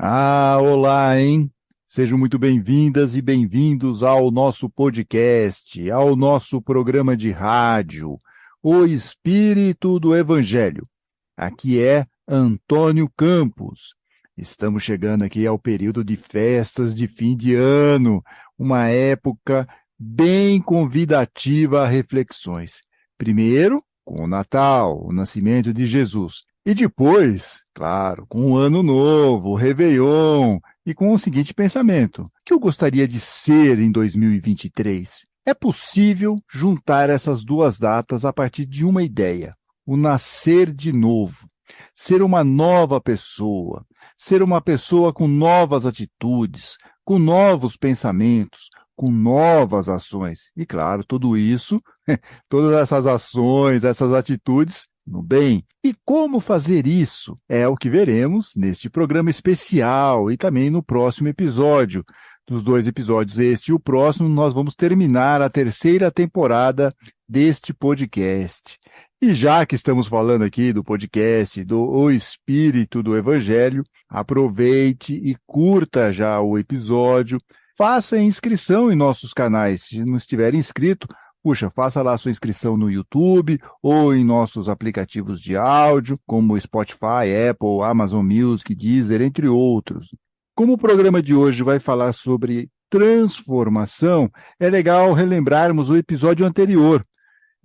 Olá, hein? Sejam muito bem-vindas e bem-vindos ao nosso podcast, ao nosso programa de rádio, O Espírito do Evangelho. Aqui é Antônio Campos. Estamos chegando aqui ao período de festas de fim de ano, uma época bem convidativa a reflexões. Primeiro, com o Natal, o nascimento de Jesus. E depois, claro, com o Ano Novo, o Réveillon, e com o seguinte pensamento: o que eu gostaria de ser em 2023? É possível juntar essas duas datas a partir de uma ideia: o nascer de novo, ser uma nova pessoa, ser uma pessoa com novas atitudes, com novos pensamentos, com novas ações. E claro, tudo isso, todas essas ações, essas atitudes, no bem. E como fazer isso? É o que veremos neste programa especial e também no próximo episódio. Dos 2 episódios, este e o próximo, nós vamos terminar a 3ª temporada deste podcast. E já que estamos falando aqui do podcast do O Espírito do Evangelho, aproveite e curta já o episódio, faça a inscrição em nossos canais. Se não estiver inscrito, faça lá a sua inscrição no YouTube ou em nossos aplicativos de áudio, como Spotify, Apple, Amazon Music, Deezer, entre outros. Como o programa de hoje vai falar sobre transformação, é legal relembrarmos o episódio anterior,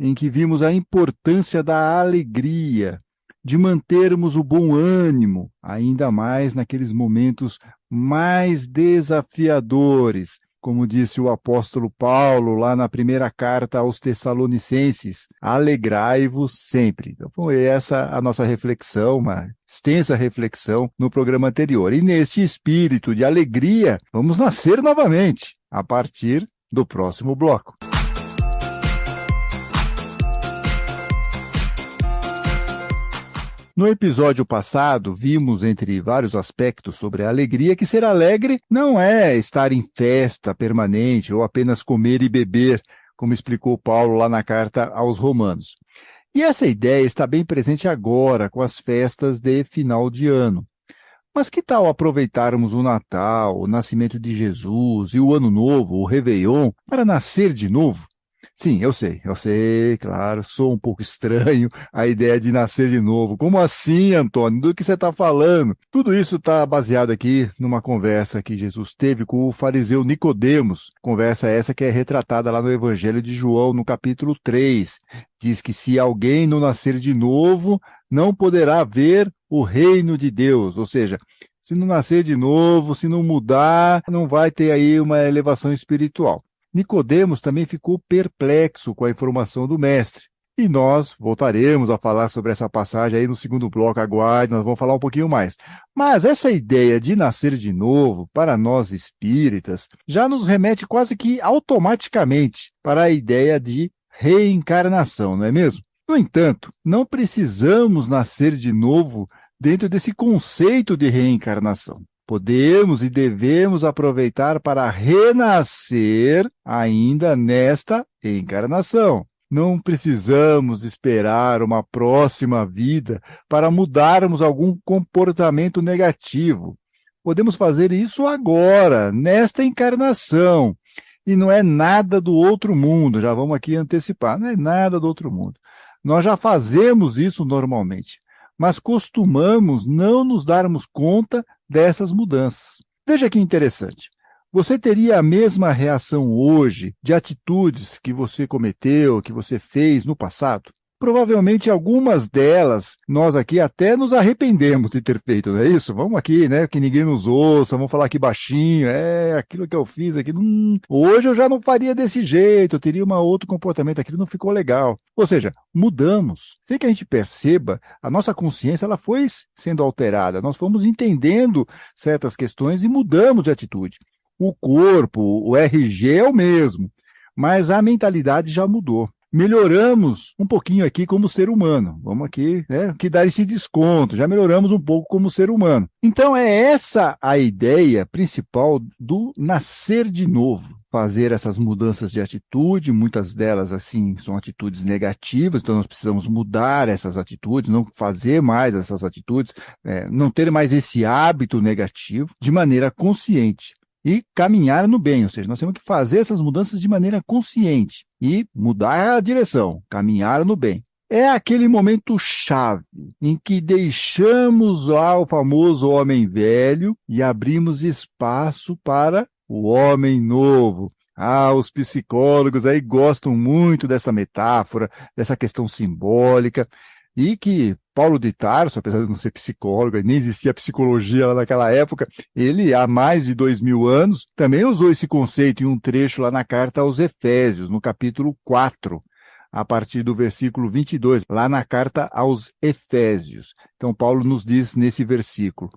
em que vimos a importância da alegria, de mantermos o bom ânimo, ainda mais naqueles momentos mais desafiadores. Como disse o apóstolo Paulo lá na primeira carta aos Tessalonicenses, alegrai-vos sempre. Então, foi essa a nossa reflexão, uma extensa reflexão no programa anterior. E neste espírito de alegria, vamos nascer novamente, a partir do próximo bloco. No episódio passado, vimos, entre vários aspectos sobre a alegria, que ser alegre não é estar em festa permanente ou apenas comer e beber, como explicou Paulo lá na carta aos Romanos. E essa ideia está bem presente agora, com as festas de final de ano. Mas que tal aproveitarmos o Natal, o nascimento de Jesus e o Ano Novo, o Réveillon, para nascer de novo? Sim, eu sei, claro, sou um pouco estranho a ideia de nascer de novo. Como assim, Antônio? Do que você está falando? Tudo isso está baseado aqui numa conversa que Jesus teve com o fariseu Nicodemos. Conversa essa que é retratada lá no Evangelho de João, no capítulo 3. Diz que se alguém não nascer de novo, não poderá ver o reino de Deus. Ou seja, se não nascer de novo, se não mudar, não vai ter aí uma elevação espiritual. Nicodemos também ficou perplexo com a informação do mestre. E nós voltaremos a falar sobre essa passagem aí no segundo bloco, aguarde, nós vamos falar um pouquinho mais. Mas essa ideia de nascer de novo, para nós espíritas, já nos remete quase que automaticamente para a ideia de reencarnação, não é mesmo? No entanto, não precisamos nascer de novo dentro desse conceito de reencarnação. Podemos e devemos aproveitar para renascer ainda nesta encarnação. Não precisamos esperar uma próxima vida para mudarmos algum comportamento negativo. Podemos fazer isso agora, nesta encarnação. E não é nada do outro mundo, já vamos aqui antecipar, não é nada do outro mundo. Nós já fazemos isso normalmente, mas costumamos não nos darmos conta dessas mudanças. Veja que interessante. Você teria a mesma reação hoje de atitudes que você cometeu, que você fez no passado? Provavelmente algumas delas nós aqui até nos arrependemos de ter feito, não é isso? Vamos aqui, né? Que ninguém nos ouça, vamos falar aqui baixinho, aquilo que eu fiz aqui, hoje eu já não faria desse jeito, eu teria um outro comportamento, aquilo não ficou legal. Ou seja, mudamos. Sem que a gente perceba, a nossa consciência ela foi sendo alterada, nós fomos entendendo certas questões e mudamos de atitude. O corpo, o RG é o mesmo, mas a mentalidade já mudou. Melhoramos um pouquinho aqui como ser humano. Vamos aqui, que dar esse desconto. Já melhoramos um pouco como ser humano. Então é essa a ideia principal do nascer de novo. fazer essas mudanças de atitude, muitas delas, assim, são atitudes negativas, então nós precisamos mudar essas atitudes, não fazer mais essas atitudes, não ter mais esse hábito negativo de maneira consciente e caminhar no bem, ou seja, nós temos que fazer essas mudanças de maneira consciente e mudar a direção, caminhar no bem. É aquele momento chave em que deixamos lá o famoso homem velho e abrimos espaço para o homem novo. Os psicólogos aí gostam muito dessa metáfora, dessa questão simbólica, e que Paulo de Tarso, apesar de não ser psicólogo, nem existia psicologia lá naquela época, ele, há mais de 2000 anos, também usou esse conceito em um trecho lá na carta aos Efésios, no capítulo 4, a partir do versículo 22, lá na carta aos Efésios. Então, Paulo nos diz nesse versículo: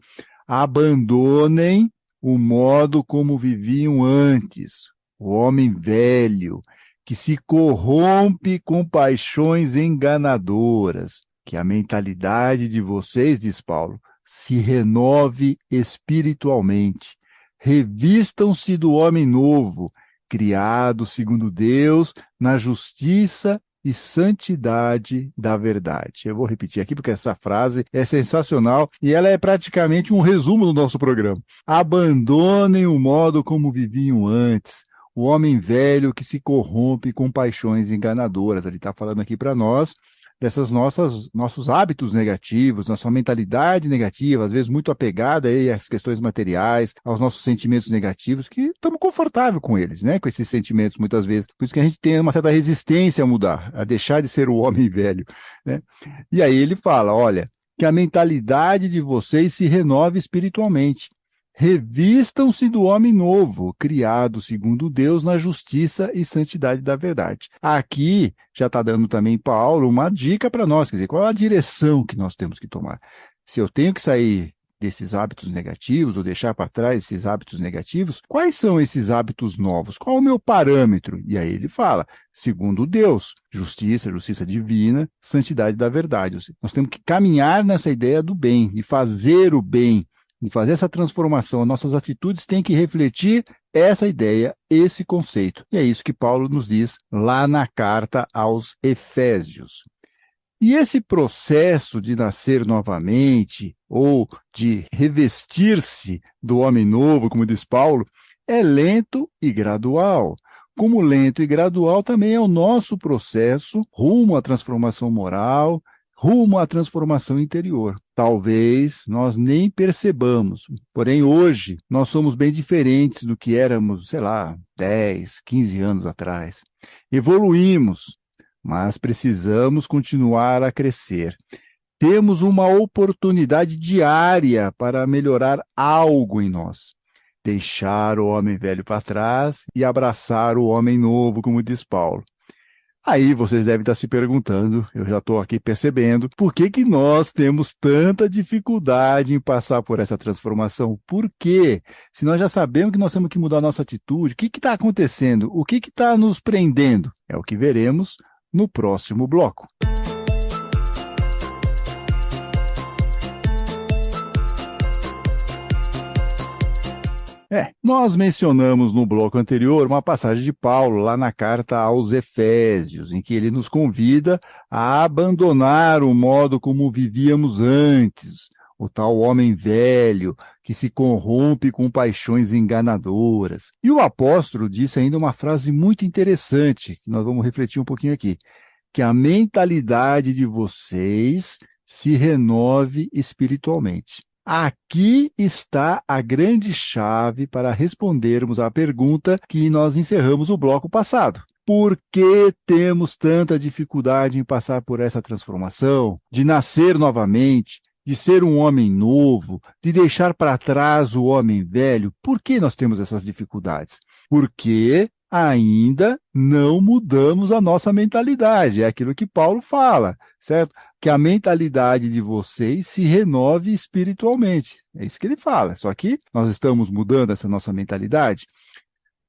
abandonem o modo como viviam antes, o homem velho, que se corrompe com paixões enganadoras, que a mentalidade de vocês, diz Paulo, se renove espiritualmente. Revistam-se do homem novo, criado segundo Deus, na justiça e santidade da verdade. Eu vou repetir aqui porque essa frase é sensacional e ela é praticamente um resumo do nosso programa. Abandonem o modo como viviam antes, o homem velho que se corrompe com paixões enganadoras. Ele está falando aqui para nós desses nossos hábitos negativos, nossa mentalidade negativa, às vezes muito apegada aí às questões materiais, aos nossos sentimentos negativos, que estamos confortáveis com eles, né? Com esses sentimentos muitas vezes. Por isso que a gente tem uma certa resistência a mudar, a deixar de ser o homem velho, né? E aí ele fala, olha, que a mentalidade de vocês se renove espiritualmente. Revistam-se do homem novo, criado segundo Deus na justiça e santidade da verdade. Aqui já está dando também Paulo uma dica para nós, quer dizer, qual é a direção que nós temos que tomar? Se eu tenho que sair desses hábitos negativos ou deixar para trás esses hábitos negativos, quais são esses hábitos novos? Qual é o meu parâmetro? E aí ele fala, segundo Deus, justiça divina, santidade da verdade. Ou seja, nós temos que caminhar nessa ideia do bem e fazer o bem. E fazer essa transformação, nossas atitudes têm que refletir essa ideia, esse conceito. E é isso que Paulo nos diz lá na carta aos Efésios. E esse processo de nascer novamente, ou de revestir-se do homem novo, como diz Paulo, é lento e gradual. Como lento e gradual também é o nosso processo rumo à transformação moral, rumo à transformação interior. Talvez nós nem percebamos, porém hoje nós somos bem diferentes do que éramos, 10, 15 anos atrás. Evoluímos, mas precisamos continuar a crescer. Temos uma oportunidade diária para melhorar algo em nós. Deixar o homem velho para trás e abraçar o homem novo, como diz Paulo. Aí vocês devem estar se perguntando, eu já estou aqui percebendo, por que nós temos tanta dificuldade em passar por essa transformação? Por quê? Se nós já sabemos que nós temos que mudar a nossa atitude, o que está acontecendo? O que está nos prendendo? É o que veremos no próximo bloco. Nós mencionamos no bloco anterior uma passagem de Paulo lá na carta aos Efésios, em que ele nos convida a abandonar o modo como vivíamos antes, o tal homem velho que se corrompe com paixões enganadoras. E o apóstolo disse ainda uma frase muito interessante, que nós vamos refletir um pouquinho aqui, que a mentalidade de vocês se renove espiritualmente. Aqui está a grande chave para respondermos à pergunta que nós encerramos no bloco passado. Por que temos tanta dificuldade em passar por essa transformação, de nascer novamente, de ser um homem novo, de deixar para trás o homem velho? Por que nós temos essas dificuldades? Porque ainda não mudamos a nossa mentalidade. É aquilo que Paulo fala, certo? Que a mentalidade de vocês se renove espiritualmente. É isso que ele fala. Só que nós estamos mudando essa nossa mentalidade.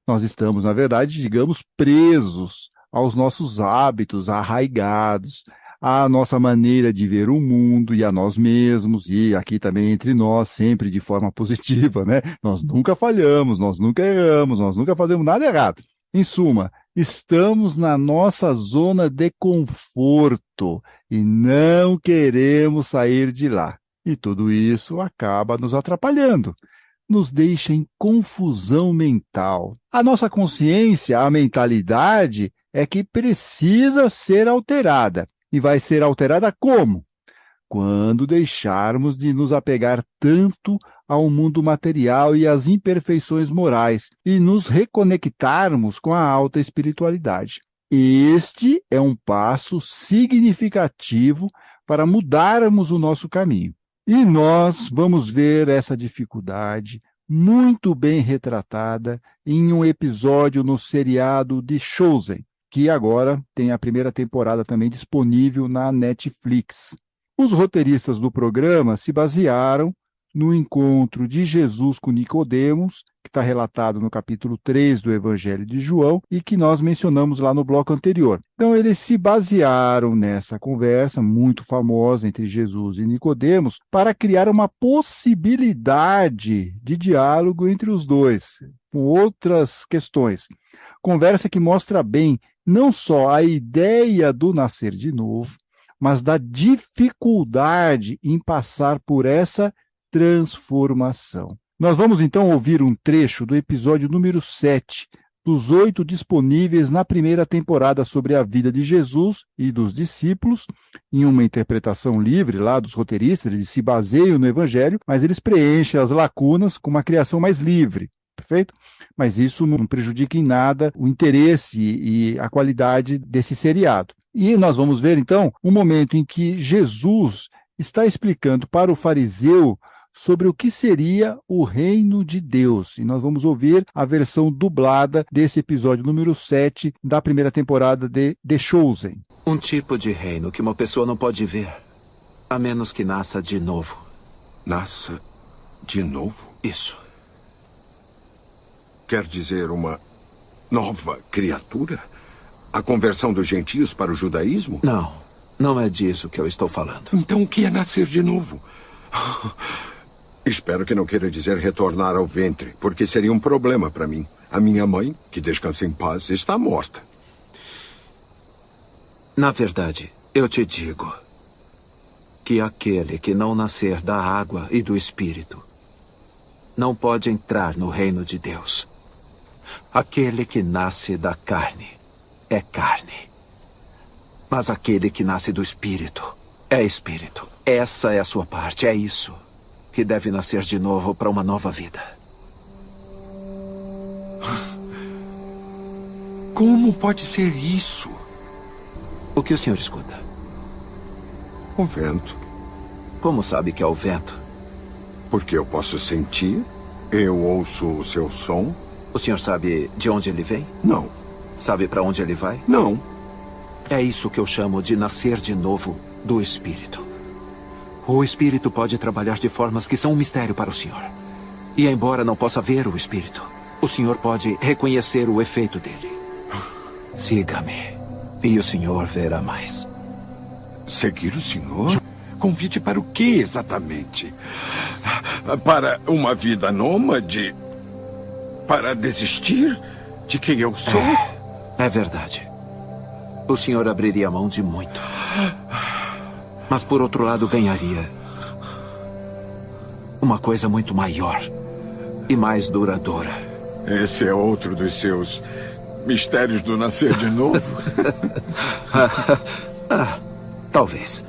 Nós estamos, na verdade, digamos, presos aos nossos hábitos arraigados, à nossa maneira de ver o mundo e a nós mesmos, e aqui também entre nós, sempre de forma positiva, né? Nós nunca falhamos, nós nunca erramos, nós nunca fazemos nada errado. Em suma, estamos na nossa zona de conforto e não queremos sair de lá. E tudo isso acaba nos atrapalhando, nos deixa em confusão mental. A nossa consciência, a mentalidade, é que precisa ser alterada. E vai ser alterada como? Quando deixarmos de nos apegar tanto ao mundo material e às imperfeições morais e nos reconectarmos com a alta espiritualidade. Este é um passo significativo para mudarmos o nosso caminho. E nós vamos ver essa dificuldade muito bem retratada em um episódio no seriado The Chosen, que agora tem a primeira temporada também disponível na Netflix. Os roteiristas do programa se basearam no encontro de Jesus com Nicodemos, que está relatado no capítulo 3 do Evangelho de João e que nós mencionamos lá no bloco anterior. Então, eles se basearam nessa conversa muito famosa entre Jesus e Nicodemos para criar uma possibilidade de diálogo entre os dois, com outras questões. Conversa que mostra bem não só a ideia do nascer de novo, mas da dificuldade em passar por essa transformação. Nós vamos então ouvir um trecho do episódio número 7, dos 8 disponíveis na primeira temporada sobre a vida de Jesus e dos discípulos, em uma interpretação livre lá dos roteiristas, eles se baseiam no Evangelho, mas eles preenchem as lacunas com uma criação mais livre, perfeito? Mas isso não prejudica em nada o interesse e a qualidade desse seriado. E nós vamos ver então um momento em que Jesus está explicando para o fariseu sobre o que seria o reino de Deus. E nós vamos ouvir a versão dublada desse episódio número 7 da primeira temporada de The Chosen. Um tipo de reino que uma pessoa não pode ver, a menos que nasça de novo. Nasça de novo? Isso. Quer dizer, uma nova criatura? A conversão dos gentios para o judaísmo? Não, não é disso que eu estou falando. Então o que é nascer de novo? Espero que não queira dizer retornar ao ventre, porque seria um problema para mim. A minha mãe, que descansa em paz, está morta. Na verdade, eu te digo que aquele que não nascer da água e do Espírito não pode entrar no reino de Deus. Aquele que nasce da carne é carne. Mas aquele que nasce do Espírito é Espírito. Essa é a sua parte, é isso que deve nascer de novo para uma nova vida. Como pode ser isso? O que o senhor escuta? O vento. Como sabe que é o vento? Porque eu posso sentir, eu ouço o seu som. O senhor sabe de onde ele vem? Não. Sabe para onde ele vai? Não. É isso que eu chamo de nascer de novo do Espírito. O Espírito pode trabalhar de formas que são um mistério para o senhor. E embora não possa ver o Espírito, o senhor pode reconhecer o efeito dele. Siga-me, e o senhor verá mais. Seguir o senhor? Convite para o que exatamente? Para uma vida nômade? Para desistir de quem eu sou? É verdade. O senhor abriria mão de muito. Mas, por outro lado, ganharia uma coisa muito maior e mais duradoura. Esse é outro dos seus mistérios do nascer de novo? Talvez.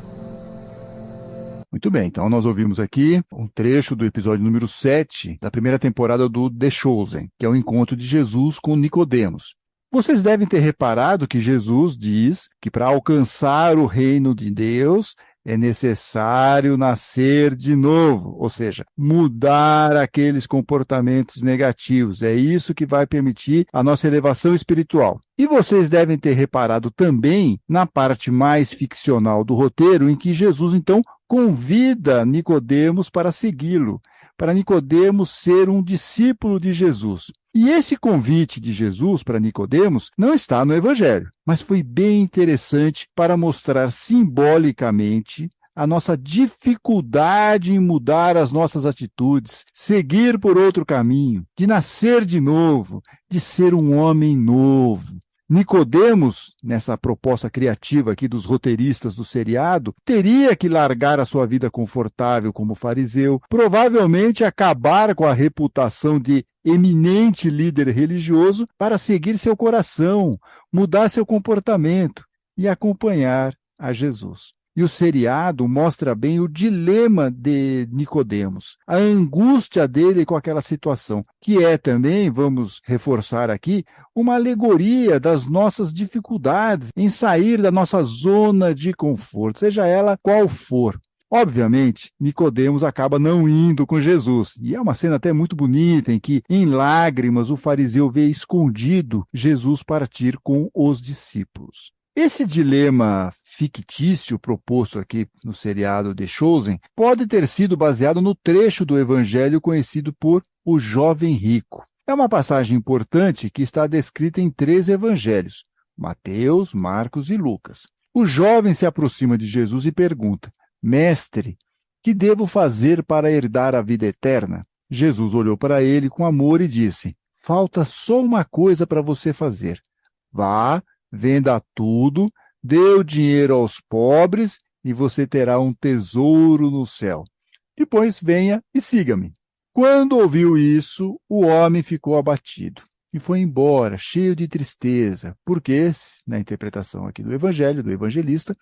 Muito bem, então nós ouvimos aqui um trecho do episódio número 7 da primeira temporada do The Chosen, que é o encontro de Jesus com Nicodemos. Vocês devem ter reparado que Jesus diz que para alcançar o reino de Deus é necessário nascer de novo, ou seja, mudar aqueles comportamentos negativos. É isso que vai permitir a nossa elevação espiritual. E vocês devem ter reparado também na parte mais ficcional do roteiro, em que Jesus, então, convida Nicodemos para segui-lo, para Nicodemos ser um discípulo de Jesus. E esse convite de Jesus para Nicodemos não está no Evangelho, mas foi bem interessante para mostrar simbolicamente a nossa dificuldade em mudar as nossas atitudes, seguir por outro caminho, de nascer de novo, de ser um homem novo. Nicodemos, nessa proposta criativa aqui dos roteiristas do seriado, teria que largar a sua vida confortável como fariseu, provavelmente acabar com a reputação de eminente líder religioso para seguir seu coração, mudar seu comportamento e acompanhar a Jesus. E o seriado mostra bem o dilema de Nicodemos, a angústia dele com aquela situação, que é também, vamos reforçar aqui, uma alegoria das nossas dificuldades em sair da nossa zona de conforto, seja ela qual for. Obviamente, Nicodemos acaba não indo com Jesus, e é uma cena até muito bonita em que, em lágrimas, o fariseu vê escondido Jesus partir com os discípulos. Esse dilema fictício proposto aqui no seriado The Chosen pode ter sido baseado no trecho do Evangelho conhecido por O Jovem Rico. É uma passagem importante que está descrita em 3 evangelhos, Mateus, Marcos e Lucas. O jovem se aproxima de Jesus e pergunta: Mestre, que devo fazer para herdar a vida eterna? Jesus olhou para ele com amor e disse: Falta só uma coisa para você fazer. Vá, venda tudo, dê o dinheiro aos pobres e você terá um tesouro no céu. Depois venha e siga-me. Quando ouviu isso, o homem ficou abatido e foi embora, cheio de tristeza, porque, na interpretação aqui do Evangelho, do evangelista,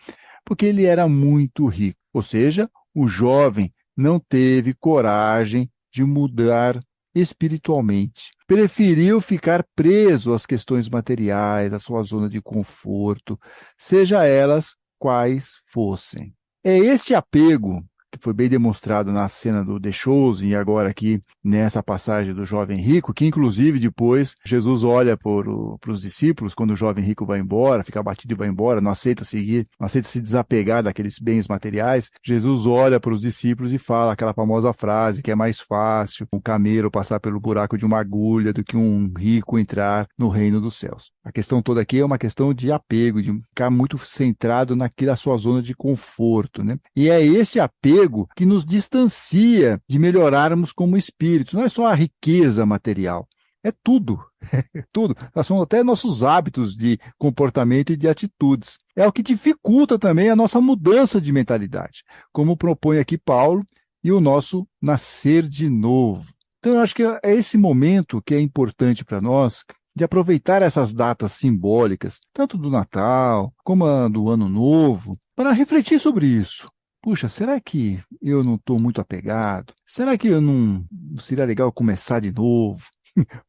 porque ele era muito rico. Ou seja, o jovem não teve coragem de mudar espiritualmente. Preferiu ficar preso às questões materiais, à sua zona de conforto, seja elas quais fossem. É este apego que foi bem demonstrado na cena do The Chosen e agora aqui nessa passagem do jovem rico, que inclusive depois Jesus olha para os discípulos, quando o jovem rico vai embora, fica abatido e vai embora, não aceita seguir, não aceita se desapegar daqueles bens materiais, Jesus olha para os discípulos e fala aquela famosa frase que é mais fácil um camelo passar pelo buraco de uma agulha do que um rico entrar no reino dos céus. A questão toda aqui é uma questão de apego, de ficar muito centrado naquela sua zona de conforto, né? E é esse apego que nos distancia de melhorarmos como espíritos. Não é só a riqueza material, é tudo. É tudo. São até nossos hábitos de comportamento e de atitudes. É o que dificulta também a nossa mudança de mentalidade, como propõe aqui Paulo, e o nosso nascer de novo. Então eu acho que é esse momento que é importante para nós, de aproveitar essas datas simbólicas, tanto do Natal como a do Ano Novo, para refletir sobre isso. Puxa, será que eu não estou muito apegado? Será que eu não seria legal começar de novo?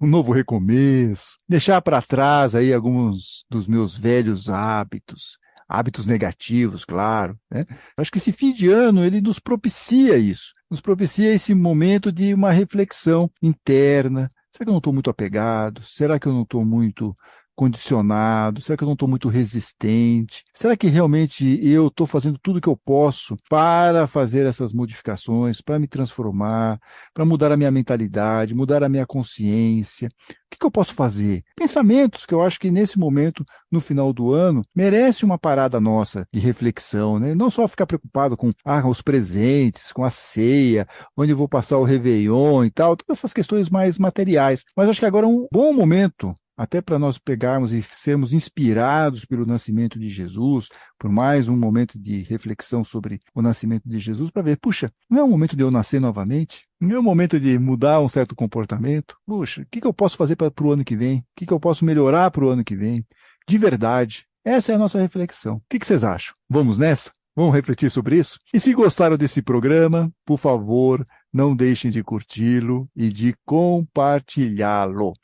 Um novo recomeço? Deixar para trás aí alguns dos meus velhos hábitos negativos, claro, né? Acho que esse fim de ano, ele nos propicia isso, nos propicia esse momento de uma reflexão interna. Será que eu não estou muito apegado? Será que eu não estou muito condicionado? Será que eu não estou muito resistente? Será que realmente eu estou fazendo tudo o que eu posso para fazer essas modificações, para me transformar, para mudar a minha mentalidade, mudar a minha consciência? O que eu posso fazer? Pensamentos que eu acho que nesse momento, no final do ano, merece uma parada nossa de reflexão, né? Não só ficar preocupado com os presentes, com a ceia, onde eu vou passar o Réveillon e tal, todas essas questões mais materiais. Mas acho que agora é um bom momento até para nós pegarmos e sermos inspirados pelo nascimento de Jesus, por mais um momento de reflexão sobre o nascimento de Jesus, para ver, puxa, não é o momento de eu nascer novamente? Não é o momento de mudar um certo comportamento? Puxa, o que eu posso fazer para o ano que vem? O que eu posso melhorar para o ano que vem? De verdade. Essa é a nossa reflexão. O que vocês acham? Vamos nessa? Vamos refletir sobre isso? E se gostaram desse programa, por favor, não deixem de curti-lo e de compartilhá-lo.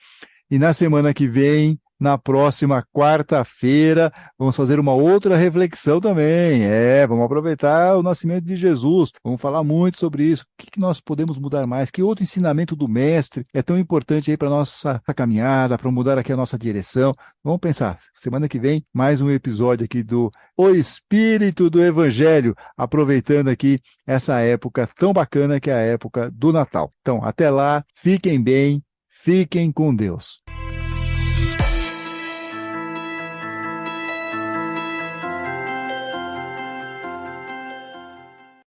E na semana que vem, na próxima quarta-feira. Vamos fazer uma outra reflexão também. Vamos aproveitar o nascimento de Jesus. Vamos falar muito sobre isso. O que nós podemos mudar mais? Que outro ensinamento do Mestre é tão importante aí para a nossa caminhada, para mudar aqui a nossa direção? Vamos pensar. Semana que vem, mais um episódio aqui do O Espírito do Evangelho, aproveitando aqui essa época tão bacana que é a época do Natal. Então, até lá, fiquem bem, fiquem com Deus.